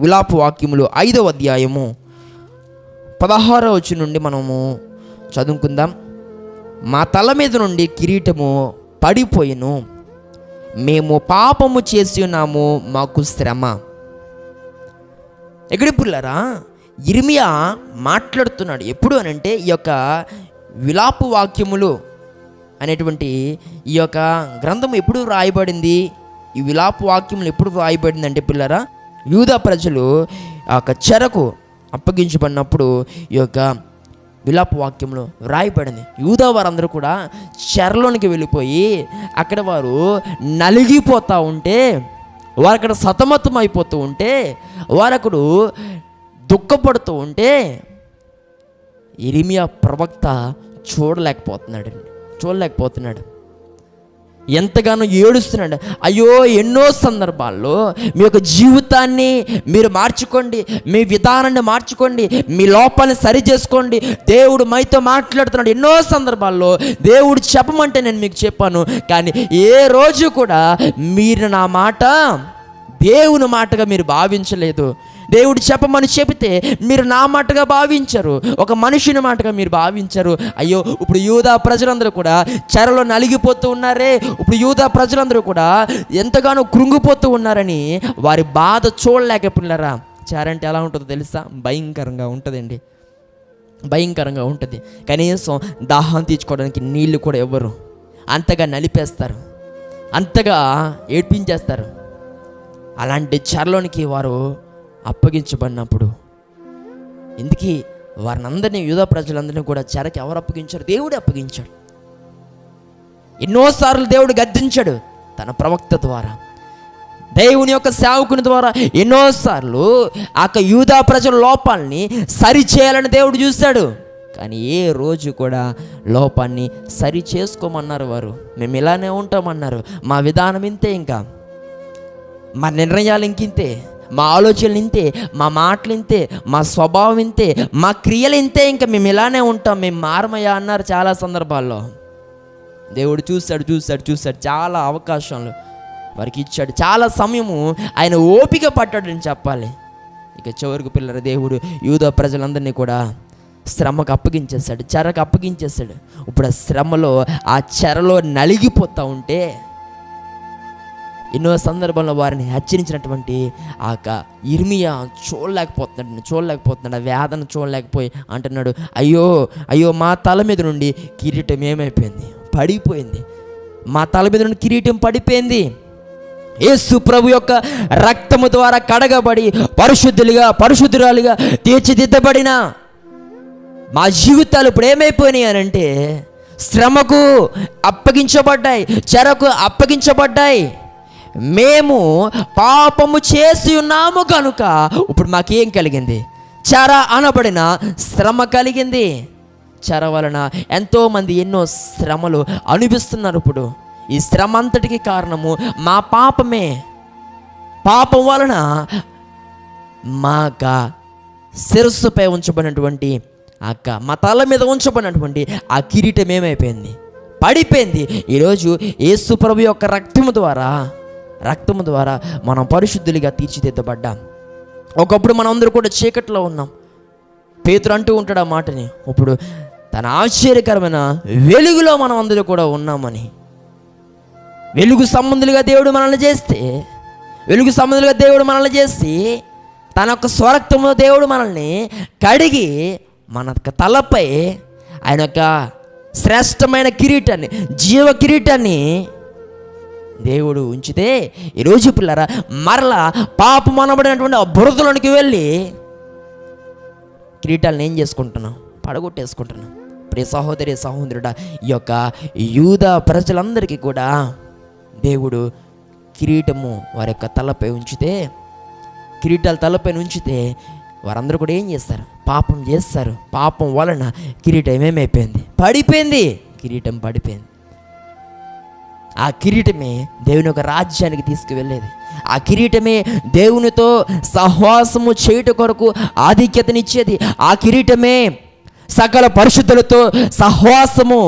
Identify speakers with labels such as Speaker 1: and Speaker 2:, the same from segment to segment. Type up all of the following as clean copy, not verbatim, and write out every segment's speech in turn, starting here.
Speaker 1: విలాప వాక్యములు 5వ అధ్యాయము 16వ వచనం నుండి మనము చదువుకుందాం. మా తల మీద నుండి కిరీటము పడిపోయిను, మేము పాపము చేసి ఉన్నాము, మాకు శ్రమ. ఎక్కడి పుల్లారా, ఇర్మియా మాట్లాడుతున్నాడు. ఎప్పుడు అనంటే ఈ యొక్క విలాప వాక్యములు అనేటువంటి ఈ యొక్క గ్రంథం ఎప్పుడు రాయబడింది, ఈ విలాప వాక్యములు ఎప్పుడు రాయబడింది అంటే పిల్లరా, యూదా ప్రజలు ఆ యొక్క చెరకు అప్పగించబడినప్పుడు ఈ యొక్క విలాప వాక్యంలో రాయబడింది. యూదా వారందరూ కూడా చెరలోనికి వెళ్ళిపోయి అక్కడ వారు నలిగిపోతూ ఉంటే, వారు అక్కడ సతమతం అయిపోతూ ఉంటే, వారు అక్కడ దుఃఖపడుతూ ఉంటే ఇర్మియా ప్రవక్త చూడలేకపోతున్నాడు. ఎంతగానో ఏడుస్తున్నాడు. అయ్యో, ఎన్నో సందర్భాల్లో మీ యొక్క జీవితాన్ని మీరు మార్చుకోండి, మీ విధానాన్ని మార్చుకోండి, మీ లోపాన్ని సరి చేసుకోండి, దేవుడు మీతో మాట్లాడుతున్నాడు. ఎన్నో సందర్భాల్లో దేవుడు చెప్పమంటే నేను మీకు చెప్పాను, కానీ ఏ రోజు కూడా మీరు నా మాట దేవుని మాటగా మీరు భావించలేదు. దేవుడు చెప్పమని చెబితే మీరు నా మాటగా భావించరు, ఒక మనిషిని మాటగా మీరు భావించరు. అయ్యో, ఇప్పుడు యూదా ప్రజలందరూ కూడా చెరలో నలిగిపోతూ ఉన్నారే, ఇప్పుడు యూదా ప్రజలందరూ కూడా ఎంతగానో కృంగిపోతూ ఉన్నారని వారి బాధ చూడలేకపోయినారా. చెర అంటే ఎలా ఉంటుందో తెలుసా? భయంకరంగా ఉంటుందండి, భయంకరంగా ఉంటుంది. కనీసం దాహం తీర్చుకోవడానికి నీళ్లు కూడా ఇవ్వరు, అంతగా నలిపేస్తారు, అంతగా ఏడ్పించేస్తారు. అలాంటి చెరలోనికి వారు అప్పగించబడినప్పుడు ఇందుకీ వారిని అందరినీ, యూదా ప్రజలందరినీ కూడా చెరకి ఎవరు అప్పగించారు? దేవుడే అప్పగించాడు. ఎన్నోసార్లు దేవుడు గద్దించాడు తన ప్రవక్త ద్వారా, దేవుని యొక్క సేవకుని ద్వారా. ఎన్నోసార్లు ఆ యూదా ప్రజల లోపాలని సరి చేయాలని దేవుడు చూశాడు, కానీ ఏ రోజు కూడా లోపాన్ని సరి చేసుకోమన్నారు వారు. మేము ఇలానే ఉంటామన్నారు, మా విధానం ఇంతే, ఇంకా మా నిర్ణయాలు ఇంకింతే, మా ఆలోచనలు ఇంతే, మా మాటలు ఇంతే, మా స్వభావం ఇంతే, మా క్రియలు ఇంతే, ఇంకా మేము ఇలానే ఉంటాం, మేము మారమయ్యా అన్నారు చాలా సందర్భాల్లో. దేవుడు చూశాడు, చాలా అవకాశాలు వారికి ఇచ్చాడు, చాలా సమయము ఆయన ఓపిక పట్టాడని చెప్పాలి. ఇక చివరికి పిల్లల దేవుడు యూదా ప్రజలందరినీ కూడా శ్రమకు అప్పగించేశాడు, చెరకు అప్పగించేశాడు. ఇప్పుడు ఆ శ్రమలో, ఆ చెరలో నలిగిపోతూ ఉంటే ఎన్నో సందర్భంలో వారిని హెచ్చరించినటువంటి ఆ ఇర్మియా చూడలేకపోతున్నాడు, ఆ వేదన చూడలేకపోయి అంటున్నాడు, అయ్యో మా తల మీద నుండి కిరీటం ఏమైపోయింది? పడిపోయింది. మా తల మీద నుండి కిరీటం పడిపోయింది. యేసు ప్రభు యొక్క రక్తము ద్వారా కడగబడి పరిశుద్ధురాలుగా తీర్చిదిద్దబడిన మా జీవితాలు ఇప్పుడు ఏమైపోయినాయి అని అంటే, శ్రమకు అప్పగించబడ్డాయి, చెరకు అప్పగించబడ్డాయి. మేము పాపము చేసి ఉన్నాము కనుక ఇప్పుడు మాకేం కలిగింది? చెర అనబడిన శ్రమ కలిగింది. చెర వలన ఎంతోమంది ఎన్నో శ్రమలు అనుభవిస్తున్నారు. ఇప్పుడు ఈ శ్రమ అంతటికి కారణము మా పాపమే. పాపం వలన మా శిరస్సుపై ఉంచబడినటువంటి మా తల మీద ఉంచబడినటువంటి ఆ కిరీటం ఏమైపోయింది? పడిపోయింది. ఈరోజు యేసు ప్రభు యొక్క రక్తము ద్వారా మనం పరిశుద్ధులుగా తీర్చిదిద్దబడ్డాం. ఒకప్పుడు మనం అందరూ కూడా చీకట్లో ఉన్నాం. పేతురు అంటూ ఉంటాడు ఆ మాటని, ఇప్పుడు తన ఆశ్చర్యకరమైన వెలుగులో మనం అందరూ కూడా ఉన్నామని. వెలుగు సంబంధులుగా దేవుడు మనల్ని చేసి తన యొక్క స్వరక్తంలో దేవుడు మనల్ని కడిగి మన తలపై ఆయన యొక్క శ్రేష్టమైన కిరీటాన్ని, జీవ కిరీటాన్ని దేవుడు ఉంచితే, ఈరోజు పిల్లరా మరలా పాపం అనబడినటువంటి ఆ బురదలోనికి వెళ్ళి కిరీటాలను ఏం చేసుకుంటున్నాం? పడగొట్టేసుకుంటున్నాం. ప్రియ సహోదరుడా, ఈ యొక్క యూదా ప్రజలందరికీ కూడా దేవుడు కిరీటము వారి యొక్క తలపై ఉంచితే, కిరీటాలు తలపై ఉంచితే వారందరూ కూడా ఏం చేస్తారు? పాపం చేస్తారు. పాపం వలన కిరీటం ఏమైపోయింది? పడిపోయింది. కిరీటం పడిపోయింది. ఆ కిరీటమే దేవుని యొక్క రాజ్యానికి తీసుకువెళ్ళేది. ఆ కిరీటమే దేవునితో సహవాసము చేయుట కొరకు ఆధిక్యతనిచ్చేది. ఆ కిరీటమే సకల పరిశుద్ధులతో సహవాసము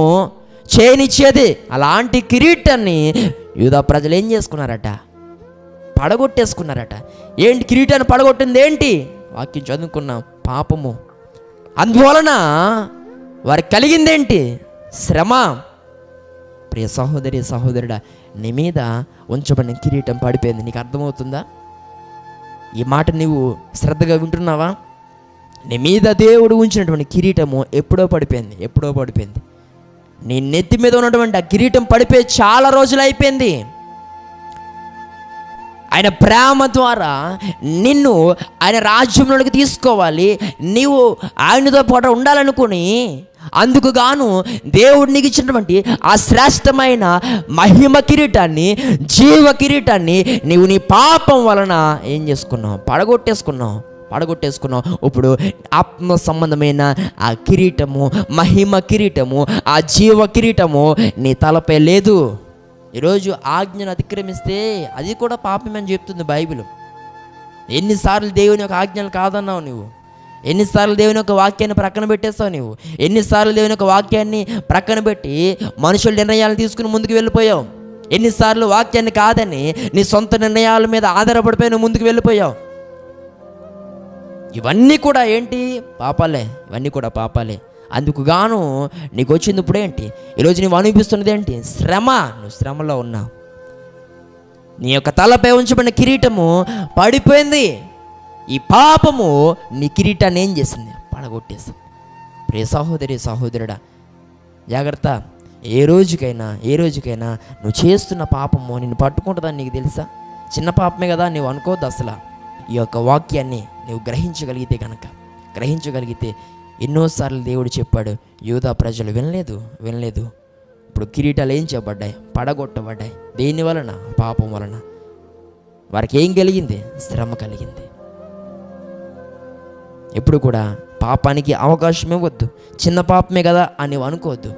Speaker 1: చేయనిచ్చేది. అలాంటి కిరీటాన్ని యూదా ప్రజలు ఏం చేసుకున్నారట? పడగొట్టేసుకున్నారట. ఏంటి కిరీటాన్ని పడగొట్టింది ఏంటి? వాక్యం చదువుకున్నాం, పాపము. అందువలన వారికి కలిగిందేంటి? శ్రమ. ప్రియ సహోదరి సహోదరుడా, నీ మీద ఉంచబడిన కిరీటం పడిపోయింది. నీకు అర్థమవుతుందా? ఈ మాట నీవు శ్రద్ధగా వింటున్నావా? నీ మీద దేవుడు ఉంచినటువంటి కిరీటము ఎప్పుడో పడిపోయింది. నీ నెత్తి మీద ఉన్నటువంటి ఆ కిరీటం పడిపోయి చాలా రోజులు అయిపోయింది. ఆయన ప్రేమ ద్వారా నిన్ను ఆయన రాజ్యంలోకి తీసుకోవాలి, నీవు ఆయనతో పాటు ఉండాలనుకుని, అందుకు గాను దేవుడు నీకు ఇచ్చినటువంటి ఆ శ్రేష్టమైన మహిమ కిరీటాన్ని, జీవ కిరీటాన్ని నీవు నీ పాపం వలన ఏం చేసుకున్నావు? పడగొట్టేసుకున్నావు. ఇప్పుడు ఆత్మ సంబంధమైన ఆ కిరీటము, మహిమ కిరీటము, ఆ జీవ కిరీటము నీ తలపై లేదు. ఈరోజు ఆజ్ఞను అతిక్రమిస్తే అది కూడా పాపమని చెప్తుంది బైబిల్. ఎన్నిసార్లు దేవుని యొక్క ఆజ్ఞలు కాదన్నావు నువ్వు? ఎన్నిసార్లు దేవుని యొక్క వాక్యాన్ని ప్రక్కన పెట్టేస్తావు నువ్వు? ఎన్నిసార్లు దేవుని యొక్క వాక్యాన్ని ప్రక్కన పెట్టి మనుషుల నిర్ణయాలు తీసుకుని ముందుకు వెళ్ళిపోయావు? ఎన్నిసార్లు వాక్యాన్ని కాదని నీ సొంత నిర్ణయాల మీద ఆధారపడిపోయి నువ్వు ముందుకు వెళ్ళిపోయావు? ఇవన్నీ కూడా ఏంటి? పాపాలే. అందుకు గాను నీకు వచ్చింది ఇప్పుడు ఏంటి? ఈరోజు నువ్వు అనిపిస్తున్నది ఏంటి? శ్రమ. నువ్వు శ్రమలో ఉన్నావు. నీ యొక్క తలపై ఉంచబడిన కిరీటము పడిపోయింది. ఈ పాపము నీ కిరీటాన్ని ఏం చేసింది? పడగొట్టేసింది. ప్రియ సహోదరి సహోదరుడా, జాగ్రత్త. ఏ రోజుకైనా నువ్వు చేస్తున్న పాపము నిన్ను పట్టుకుంటుందని నీకు తెలుసా? చిన్న పాపమే కదా నువ్వు అనుకోవద్దు అసలు. ఈ యొక్క వాక్యాన్ని నువ్వు గ్రహించగలిగితే ఎన్నోసార్లు దేవుడు చెప్పాడు, యూదా ప్రజలు వినలేదు. ఇప్పుడు కిరీటాలు ఏం చేయబడ్డాయి? పడగొట్టబడ్డాయి. దేని వలన? పాపం వలన. వారికి ఏం కలిగింది? శ్రమ కలిగింది. ఎప్పుడు కూడా పాపానికి అవకాశం ఇవ్వద్దు. చిన్న పాపమే కదా అని అనుకోవద్దు.